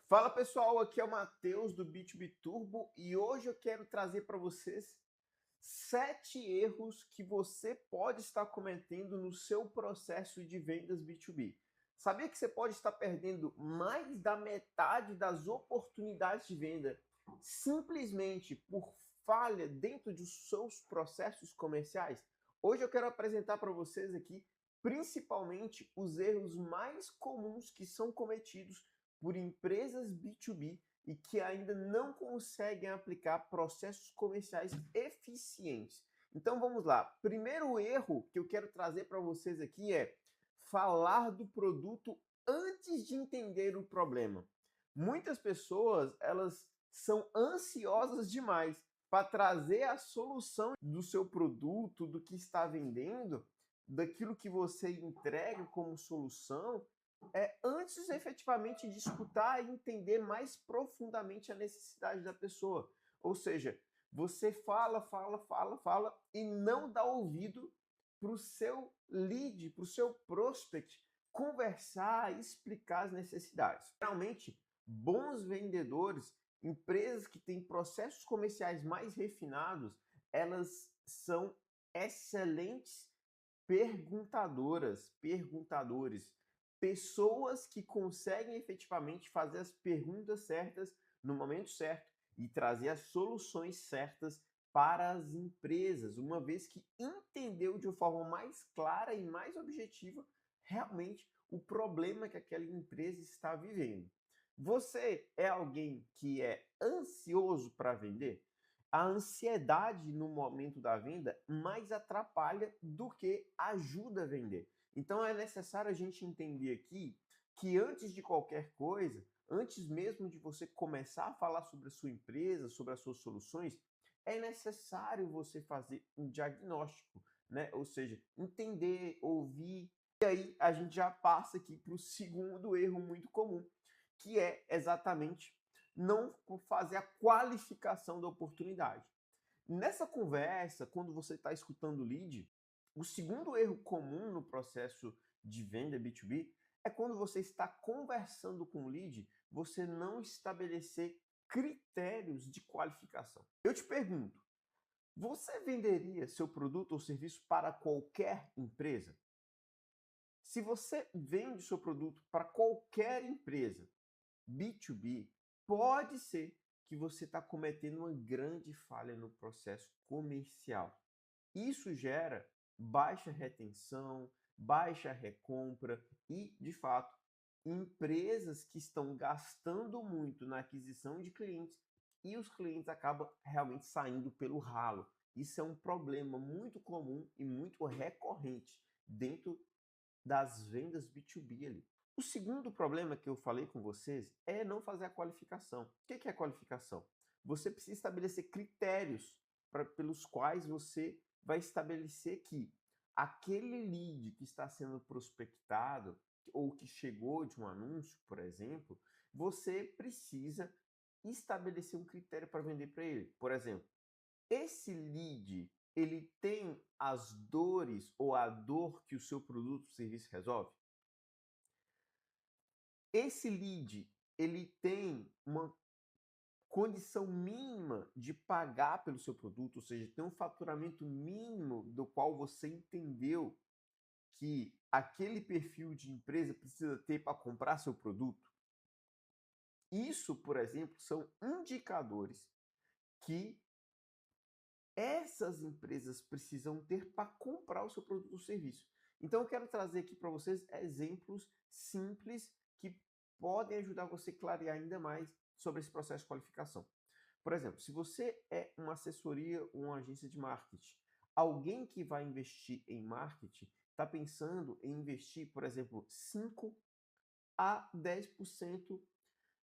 Fala pessoal, aqui é o Matheus do B2B Turbo e hoje eu quero trazer para vocês 7 erros que você pode estar cometendo no seu processo de vendas B2B. Sabia que você pode estar perdendo mais da metade das oportunidades de venda simplesmente por falha dentro dos seus processos comerciais? Hoje eu quero apresentar para vocês aqui principalmente os erros mais comuns que são cometidos por empresas B2B e que ainda não conseguem aplicar processos comerciais eficientes. Então vamos lá. Primeiro erro que eu quero trazer para vocês aqui é falar do produto antes de entender o problema. Muitas pessoas, elas são ansiosas demais para trazer a solução do seu produto, do que está vendendo, daquilo que você entrega como solução, antes efetivamente de escutar e entender mais profundamente a necessidade da pessoa. Ou seja, você fala e não dá ouvido para o seu lead, para o seu prospect conversar, explicar as necessidades. Realmente, bons vendedores, empresas que têm processos comerciais mais refinados, elas são excelentes perguntadores, pessoas que conseguem efetivamente fazer as perguntas certas no momento certo e trazer as soluções certas para as empresas, uma vez que entendeu de uma forma mais clara e mais objetiva realmente o problema que aquela empresa está vivendo. Você é alguém que é ansioso para vender? A ansiedade no momento da venda mais atrapalha do que ajuda a vender. Então é necessário a gente entender aqui que antes de qualquer coisa, antes mesmo de você começar a falar sobre a sua empresa, sobre as suas soluções, é necessário você fazer um diagnóstico, né? Ou seja, entender, ouvir. E aí a gente já passa aqui para o segundo erro muito comum, que é exatamente não fazer a qualificação da oportunidade. Nessa conversa, quando você está escutando o lead, o segundo erro comum no processo de venda B2B é quando você está conversando com o lead, você não estabelecer critérios de qualificação. Eu te pergunto, você venderia seu produto ou serviço para qualquer empresa? Se você vende seu produto para qualquer empresa, B2B, pode ser que você está cometendo uma grande falha no processo comercial. Isso gera baixa retenção, baixa recompra e, de fato, empresas que estão gastando muito na aquisição de clientes e os clientes acabam realmente saindo pelo ralo. Isso é um problema muito comum e muito recorrente dentro das vendas B2B ali. O segundo problema que eu falei com vocês é não fazer a qualificação. O que é qualificação? Você precisa estabelecer critérios pelos quais você vai estabelecer que aquele lead que está sendo prospectado ou que chegou de um anúncio, por exemplo, você precisa estabelecer um critério para vender para ele. Por exemplo, esse lead, ele tem as dores ou a dor que o seu produto ou serviço resolve? Esse lead, ele tem uma condição mínima de pagar pelo seu produto, ou seja, tem um faturamento mínimo do qual você entendeu que aquele perfil de empresa precisa ter para comprar seu produto? Isso, por exemplo, são indicadores que essas empresas precisam ter para comprar o seu produto ou serviço. Então eu quero trazer aqui para vocês exemplos simples que podem ajudar você a clarear ainda mais sobre esse processo de qualificação. Por exemplo, se você é uma assessoria ou uma agência de marketing, alguém que vai investir em marketing está pensando em investir, por exemplo, 5 a 10%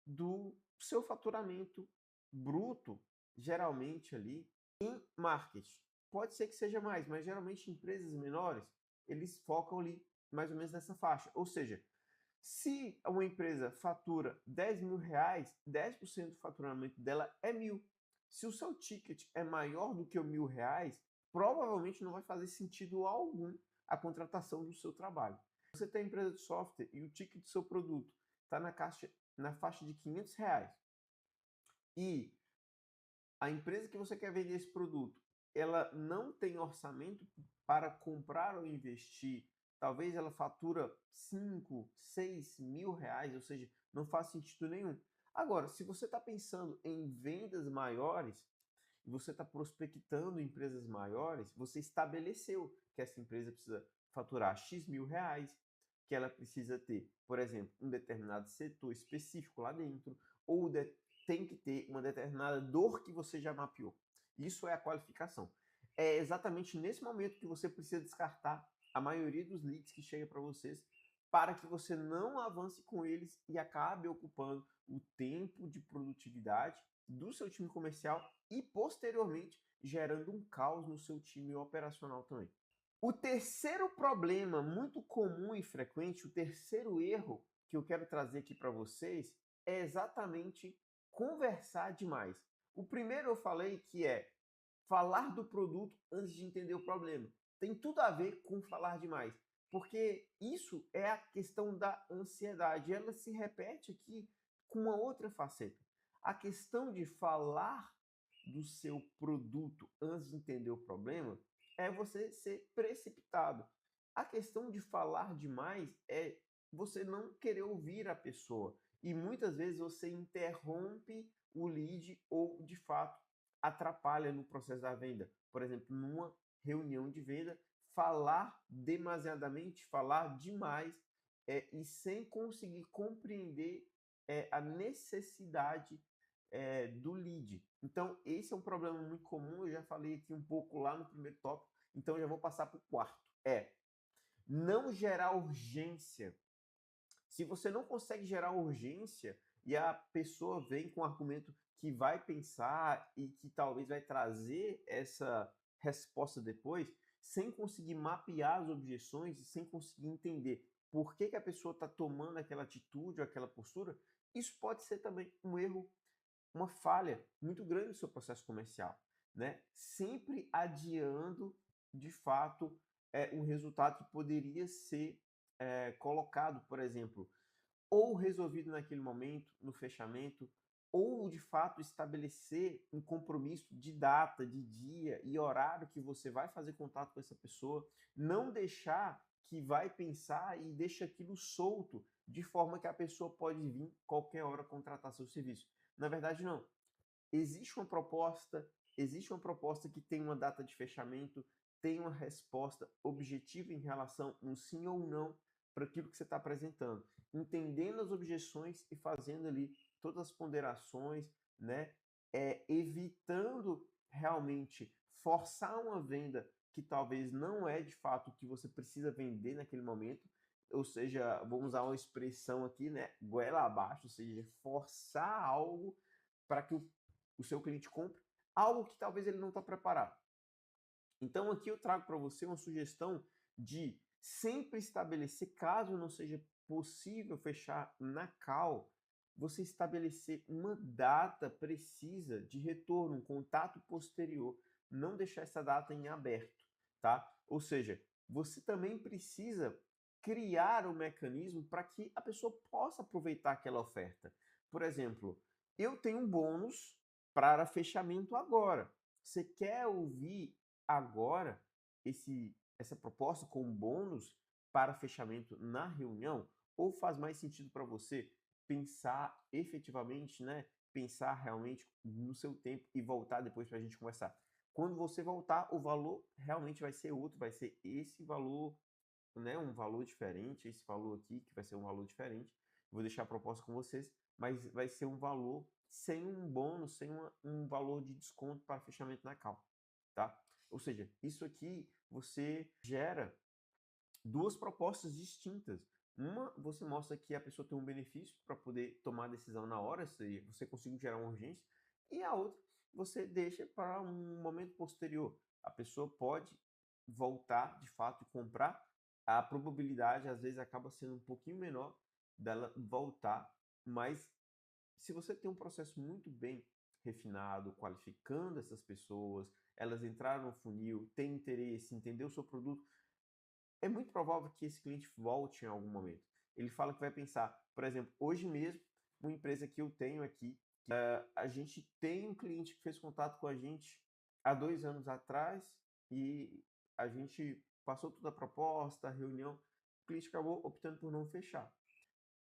do seu faturamento bruto, geralmente ali, em marketing. Pode ser que seja mais, mas geralmente empresas menores, eles focam ali mais ou menos nessa faixa. Ou seja, se uma empresa fatura R$ 10.000, 10% do faturamento dela é 1.000. Se o seu ticket é maior do que o R$ 1.000, provavelmente não vai fazer sentido algum a contratação do seu trabalho. Você tem empresa de software e o ticket do seu produto está na na faixa de R$ 500 e a empresa que você quer vender esse produto, ela não tem orçamento para comprar ou investir, talvez ela fatura 5, 6 mil reais, ou seja, não faz sentido nenhum. Agora, se você está pensando em vendas maiores, e você está prospectando empresas maiores, você estabeleceu que essa empresa precisa faturar X mil reais, que ela precisa ter, por exemplo, um determinado setor específico lá dentro, ou tem que ter uma determinada dor que você já mapeou. Isso é a qualificação. É exatamente nesse momento que você precisa descartar a maioria dos leads que chegam para vocês, para que você não avance com eles e acabe ocupando o tempo de produtividade do seu time comercial e, posteriormente, gerando um caos no seu time operacional também. O terceiro problema muito comum e frequente, o terceiro erro que eu quero trazer aqui para vocês é exatamente conversar demais. O primeiro eu falei que é falar do produto antes de entender o problema. Tem tudo a ver com falar demais, porque isso é a questão da ansiedade. Ela se repete aqui com uma outra faceta. A questão de falar do seu produto antes de entender o problema é você ser precipitado. A questão de falar demais é você não querer ouvir a pessoa. E muitas vezes você interrompe o lead ou, de fato, atrapalha no processo da venda. Por exemplo, numa reunião de venda, falar demasiadamente, falar demais e sem conseguir compreender a necessidade do lead. Então, esse é um problema muito comum, eu já falei aqui um pouco lá no primeiro tópico, então já vou passar para o quarto. Não gerar urgência. Se você não consegue gerar urgência e a pessoa vem com um argumento que vai pensar e que talvez vai trazer essa resposta depois, sem conseguir mapear as objeções e sem conseguir entender por que a pessoa está tomando aquela atitude ou aquela postura, isso pode ser também um erro, uma falha muito grande no seu processo comercial, né? Sempre adiando, de fato, um resultado que poderia ser colocado, por exemplo, ou resolvido naquele momento, no fechamento, ou de fato estabelecer um compromisso de data, de dia e horário que você vai fazer contato com essa pessoa, não deixar que vai pensar e deixa aquilo solto, de forma que a pessoa pode vir qualquer hora contratar seu serviço. Na verdade, não. Existe uma proposta que tem uma data de fechamento, tem uma resposta objetiva em relação a um sim ou não para aquilo que você está apresentando, entendendo as objeções e fazendo ali todas as ponderações, né? Evitando realmente forçar uma venda que talvez não é de fato o que você precisa vender naquele momento, ou seja, vamos usar uma expressão aqui, né? Goela abaixo, ou seja, forçar algo para que o seu cliente compre algo que talvez ele não está preparado. Então aqui eu trago para você uma sugestão de sempre estabelecer, caso não seja possível fechar na call, você estabelecer uma data precisa de retorno, um contato posterior, não deixar essa data em aberto, tá? Ou seja, você também precisa criar um mecanismo para que a pessoa possa aproveitar aquela oferta. Por exemplo, eu tenho um bônus para fechamento agora. Você quer ouvir agora essa proposta com bônus para fechamento na reunião? Ou faz mais sentido para você pensar efetivamente, né? Pensar realmente no seu tempo e voltar depois para a gente conversar. Quando você voltar, o valor realmente vai ser outro, vai ser esse valor, né? Um valor diferente, esse valor aqui que vai ser um valor diferente. Vou deixar a proposta com vocês, mas vai ser um valor sem um bônus, sem um valor de desconto para fechamento na call, tá? Ou seja, isso aqui você gera duas propostas distintas. Uma, você mostra que a pessoa tem um benefício para poder tomar a decisão na hora, se você conseguir gerar uma urgência, e a outra, você deixa para um momento posterior. A pessoa pode voltar de fato e comprar. A probabilidade às vezes acaba sendo um pouquinho menor dela voltar, mas se você tem um processo muito bem refinado, qualificando essas pessoas, elas entraram no funil, têm interesse, entendeu o seu produto, é muito provável que esse cliente volte em algum momento. Ele fala que vai pensar, por exemplo, hoje mesmo, uma empresa que eu tenho aqui, a gente tem um cliente que fez contato com a gente há 2 anos atrás e a gente passou toda a proposta, a reunião, o cliente acabou optando por não fechar.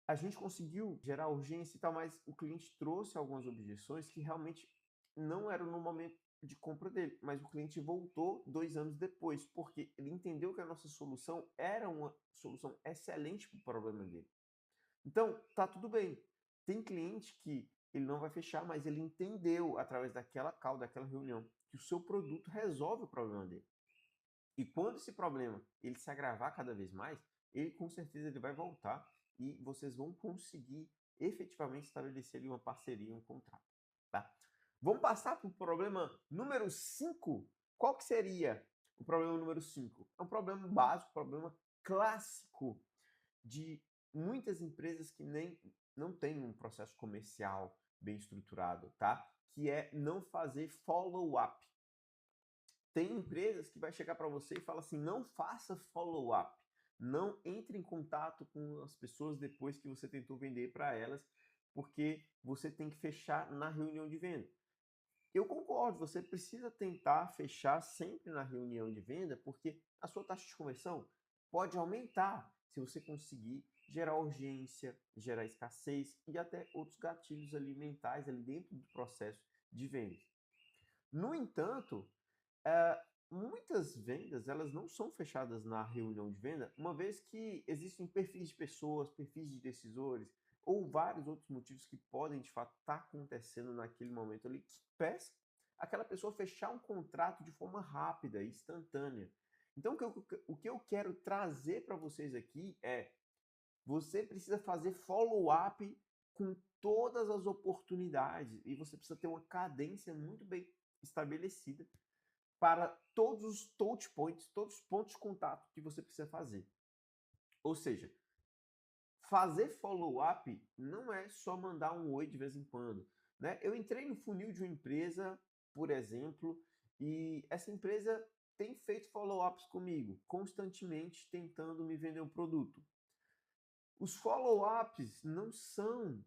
A gente conseguiu gerar urgência e tal, mas o cliente trouxe algumas objeções que realmente não eram no momento de compra dele, mas o cliente voltou 2 anos depois, porque ele entendeu que a nossa solução era uma solução excelente para o problema dele. Então, tá tudo bem. Tem cliente que ele não vai fechar, mas ele entendeu através daquela call, daquela reunião, que o seu produto resolve o problema dele. E quando esse problema ele se agravar cada vez mais, ele com certeza ele vai voltar e vocês vão conseguir efetivamente estabelecer ali uma parceria, um contrato, tá? Vamos passar para o problema número 5. Qual que seria o problema número 5? É um problema básico, um problema clássico de muitas empresas que nem não têm um processo comercial bem estruturado, tá? Que é não fazer follow-up. Tem empresas que vai chegar para você e fala assim, não faça follow-up, não entre em contato com as pessoas depois que você tentou vender para elas, porque você tem que fechar na reunião de venda. Eu concordo, você precisa tentar fechar sempre na reunião de venda, porque a sua taxa de conversão pode aumentar se você conseguir gerar urgência, gerar escassez e até outros gatilhos ali mentais ali dentro do processo de venda. No entanto, muitas vendas elas não são fechadas na reunião de venda, uma vez que existem perfis de pessoas, perfis de decisores, ou vários outros motivos que podem de fato estar acontecendo naquele momento ali, que peça aquela pessoa fechar um contrato de forma rápida, instantânea. Então, o que eu quero trazer para vocês aqui é, você precisa fazer follow-up com todas as oportunidades e você precisa ter uma cadência muito bem estabelecida para todos os touch points, todos os pontos de contato que você precisa fazer. Ou seja, fazer follow-up não é só mandar um oi de vez em quando, né? Eu entrei no funil de uma empresa, por exemplo, e essa empresa tem feito follow-ups comigo, constantemente tentando me vender um produto. Os follow-ups não são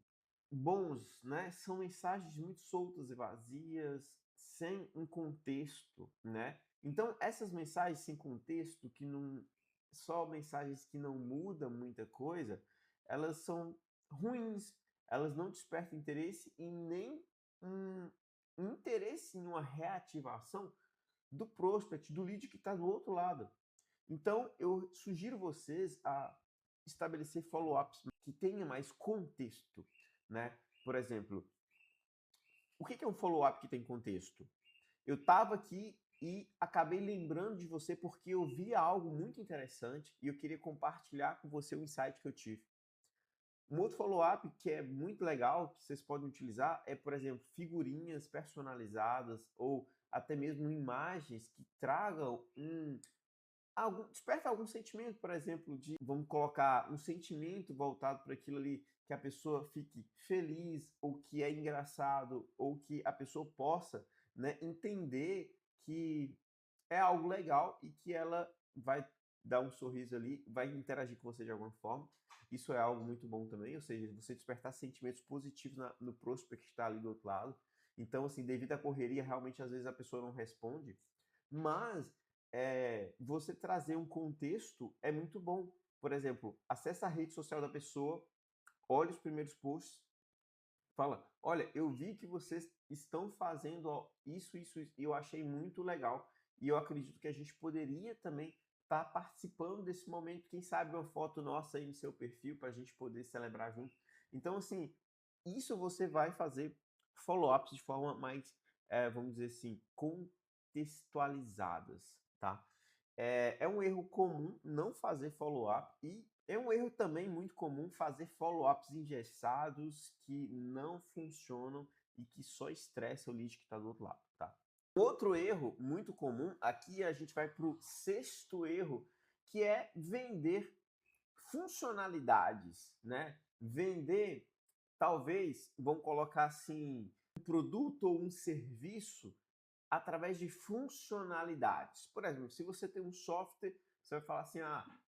bons, né? São mensagens muito soltas e vazias, sem um contexto, né? Então, essas mensagens sem contexto, que não só mensagens que não mudam muita coisa, elas são ruins, elas não despertam interesse e nem um interesse em uma reativação do prospect, do lead que está do outro lado. Então, eu sugiro vocês a estabelecer follow-ups que tenham mais contexto, né? Por exemplo, o que é um follow-up que tem contexto? Eu estava aqui e acabei lembrando de você porque eu vi algo muito interessante e eu queria compartilhar com você o insight que eu tive. Um outro follow-up que é muito legal, que vocês podem utilizar, é, por exemplo, figurinhas personalizadas ou até mesmo imagens que tragam desperta algum sentimento, por exemplo, de, vamos colocar, um sentimento voltado para aquilo ali, que a pessoa fique feliz, ou que é engraçado, ou que a pessoa possa, né, entender que é algo legal e que ela vai dar um sorriso ali, vai interagir com você de alguma forma. Isso é algo muito bom também, ou seja, você despertar sentimentos positivos no prospect que está ali do outro lado. Então, assim, devido à correria, realmente às vezes a pessoa não responde, mas você trazer um contexto é muito bom. Por exemplo, acessa a rede social da pessoa, olha os primeiros posts, fala, olha, eu vi que vocês estão fazendo isso, isso, isso, e eu achei muito legal. E eu acredito que a gente poderia também estar participando desse momento, quem sabe uma foto nossa aí no seu perfil para a gente poder celebrar junto. Então, assim, isso você vai fazer follow-ups de forma mais, vamos dizer assim, contextualizadas, tá? É um erro comum não fazer follow-up e é um erro também muito comum fazer follow-ups engessados que não funcionam e que só estressa o lead que está do outro lado, tá? Outro erro muito comum, aqui a gente vai para o sexto erro, que é vender funcionalidades, né? Vender, talvez, vamos colocar assim, um produto ou um serviço através de funcionalidades. Por exemplo, se você tem um software, você vai falar assim,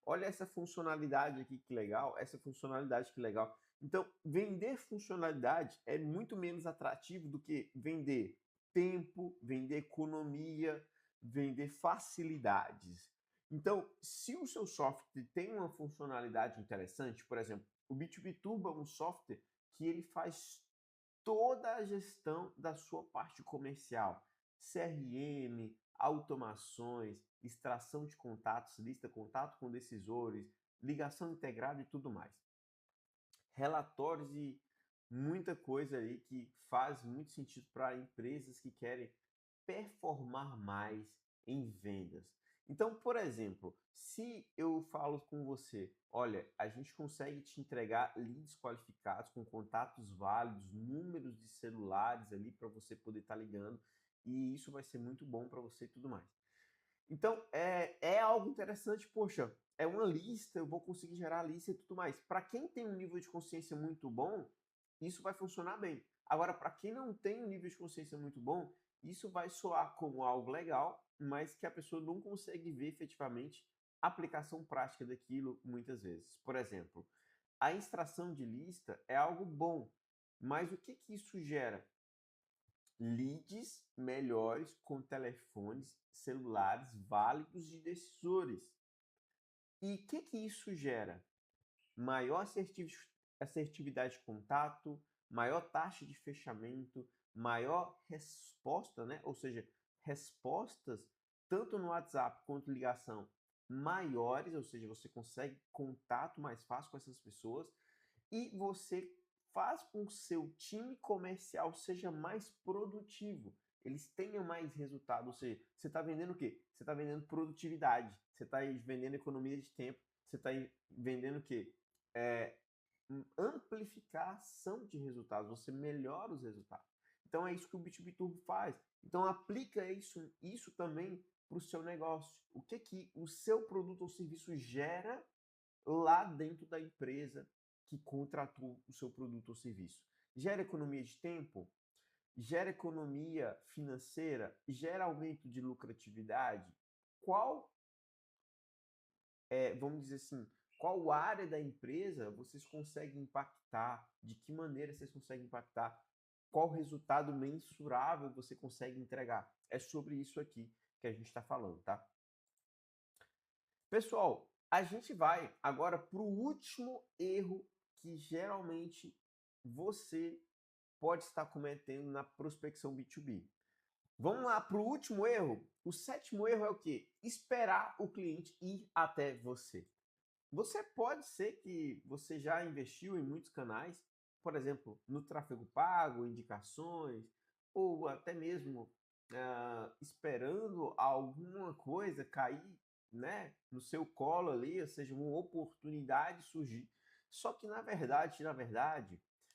olha essa funcionalidade aqui que legal, essa funcionalidade que legal. Então, vender funcionalidade é muito menos atrativo do que vender tempo, vender economia, vender facilidades. Então, se o seu software tem uma funcionalidade interessante, por exemplo, o B2B Turbo é um software que ele faz toda a gestão da sua parte comercial, CRM, automações, extração de contatos, lista, contato com decisores, ligação integrada e tudo mais. Relatórios e muita coisa aí que faz muito sentido para empresas que querem performar mais em vendas. Então, por exemplo, se eu falo com você, olha, a gente consegue te entregar leads qualificados com contatos válidos, números de celulares ali para você poder estar ligando, e isso vai ser muito bom para você e tudo mais. Então, é algo interessante, poxa, é uma lista, eu vou conseguir gerar a lista e tudo mais. Para quem tem um nível de consciência muito bom, isso vai funcionar bem. Agora, para quem não tem um nível de consciência muito bom, isso vai soar como algo legal, mas que a pessoa não consegue ver efetivamente a aplicação prática daquilo muitas vezes. Por exemplo, a extração de lista é algo bom, mas o que isso gera? Leads melhores com telefones celulares válidos de decisores. E o que isso gera? Maior assertividade de contato, maior taxa de fechamento, maior resposta, né? Ou seja, respostas tanto no WhatsApp quanto ligação maiores, ou seja, você consegue contato mais fácil com essas pessoas e você faz com que o seu time comercial seja mais produtivo, eles tenham mais resultado. Ou seja, você está vendendo o quê? Você está vendendo produtividade, você está vendendo economia de tempo, você está vendendo o quê? É, amplificação de resultados, você melhora os resultados. Então é isso que o B2B Turbo faz. Então aplica isso também para o seu negócio. O que o seu produto ou serviço gera lá dentro da empresa que contratou o seu produto ou serviço. Gera economia de tempo, gera economia financeira, gera aumento de lucratividade. Qual vamos dizer assim, qual área da empresa vocês conseguem impactar? De que maneira vocês conseguem impactar? Qual resultado mensurável você consegue entregar? É sobre isso aqui que a gente está falando, tá? Pessoal, a gente vai agora para o último erro que geralmente você pode estar cometendo na prospecção B2B. Vamos lá para o último erro? O sétimo erro é o quê? Esperar o cliente ir até você. Você pode ser que você já investiu em muitos canais, por exemplo, no tráfego pago, indicações, ou até mesmo esperando alguma coisa cair, né, no seu colo ali, ou seja, uma oportunidade surgir. Só que na verdade,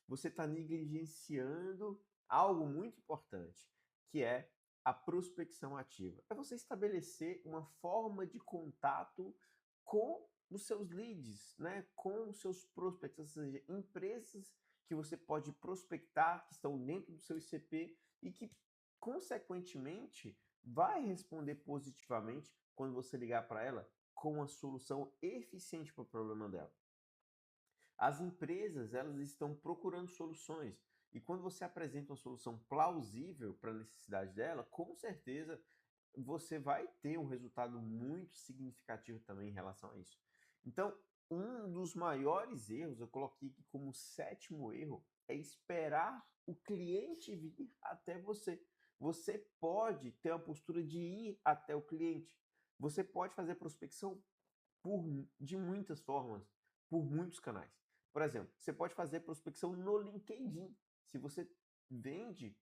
você está negligenciando algo muito importante, que é a prospecção ativa. É você estabelecer uma forma de contato com os seus leads, né, com os seus prospects, ou seja, empresas que você pode prospectar, que estão dentro do seu ICP e que, consequentemente, vai responder positivamente quando você ligar para ela com uma solução eficiente para o problema dela. As empresas, elas estão procurando soluções e quando você apresenta uma solução plausível para a necessidade dela, com certeza você vai ter um resultado muito significativo também em relação a isso. Então, um dos maiores erros, eu coloquei aqui como sétimo erro, é esperar o cliente vir até você. Você pode ter a postura de ir até o cliente. Você pode fazer prospecção de muitas formas, por muitos canais. Por exemplo, você pode fazer prospecção no LinkedIn. Se você vende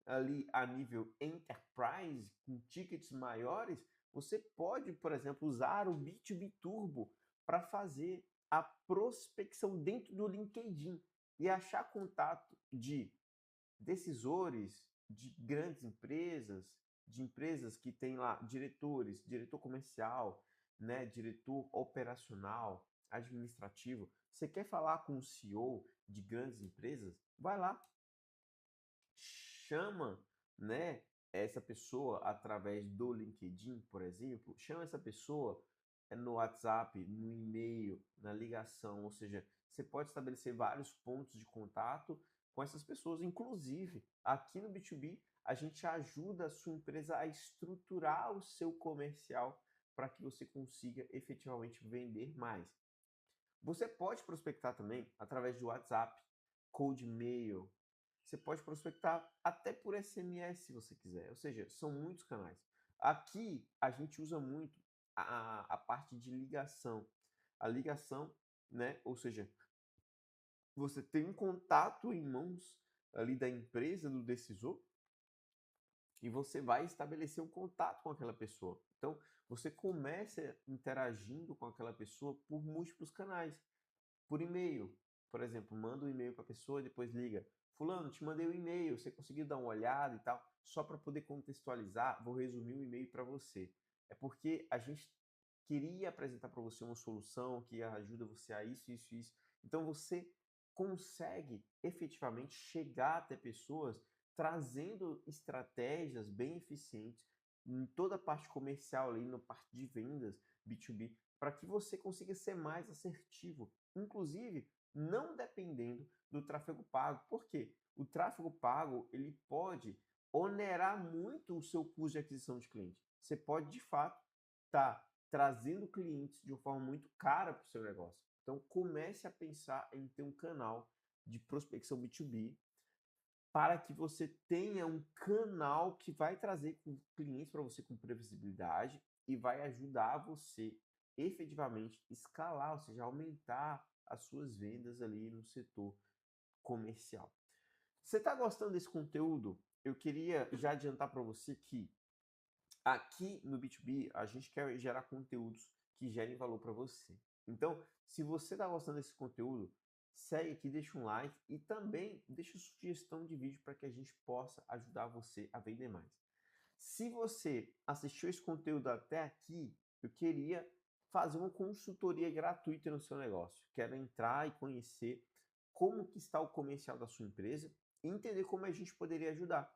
ali a nível enterprise, com tickets maiores, você pode, por exemplo, usar o B2B Turbo para fazer a prospecção dentro do LinkedIn e achar contato de decisores de grandes empresas, de empresas que têm lá diretores, diretor comercial, né, diretor operacional, administrativo. Você quer falar com o CEO de grandes empresas? Vai lá, chama, né, essa pessoa através do LinkedIn, por exemplo, chama essa pessoa no WhatsApp, no e-mail, na ligação, ou seja, você pode estabelecer vários pontos de contato com essas pessoas. Inclusive, aqui no B2B, a gente ajuda a sua empresa a estruturar o seu comercial para que você consiga efetivamente vender mais. Você pode prospectar também através de WhatsApp, cold mail. Você pode prospectar até por SMS se você quiser. Ou seja, são muitos canais. Aqui a gente usa muito a parte de ligação. A ligação, né? Ou seja, você tem um contato em mãos ali da empresa, do decisor, e você vai estabelecer um contato com aquela pessoa. Então, você começa interagindo com aquela pessoa por múltiplos canais. Por e-mail, por exemplo, manda um e-mail para a pessoa e depois liga. Fulano, te mandei um e-mail, você conseguiu dar uma olhada e tal? Só para poder contextualizar, vou resumir o e-mail para você. É porque a gente queria apresentar para você uma solução que ajuda você a isso, isso, isso. Então você consegue efetivamente chegar até pessoas trazendo estratégias bem eficientes em toda a parte comercial ali, na parte de vendas B2B, para que você consiga ser mais assertivo, inclusive não dependendo do tráfego pago. Por quê? O tráfego pago, ele pode onerar muito o seu custo de aquisição de cliente. Você pode, de fato, estar trazendo clientes de uma forma muito cara para o seu negócio. Então, comece a pensar em ter um canal de prospecção B2B para que você tenha um canal que vai trazer clientes para você com previsibilidade e vai ajudar você efetivamente escalar, ou seja, aumentar as suas vendas ali no setor comercial. Você está gostando desse conteúdo? Eu queria já adiantar para você que aqui no B2B a gente quer gerar conteúdos que gerem valor para você. Então, se você está gostando desse conteúdo, segue aqui, deixa um like e também deixa sugestão de vídeo para que a gente possa ajudar você a vender mais. Se você assistiu esse conteúdo até aqui, eu queria fazer uma consultoria gratuita no seu negócio. Quero entrar e conhecer como que está o comercial da sua empresa e entender como a gente poderia ajudar,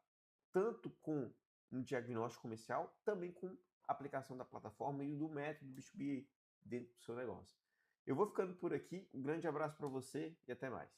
tanto com um diagnóstico comercial, também com a aplicação da plataforma e do método B2B dentro do seu negócio. Eu vou ficando por aqui, um grande abraço para você e até mais.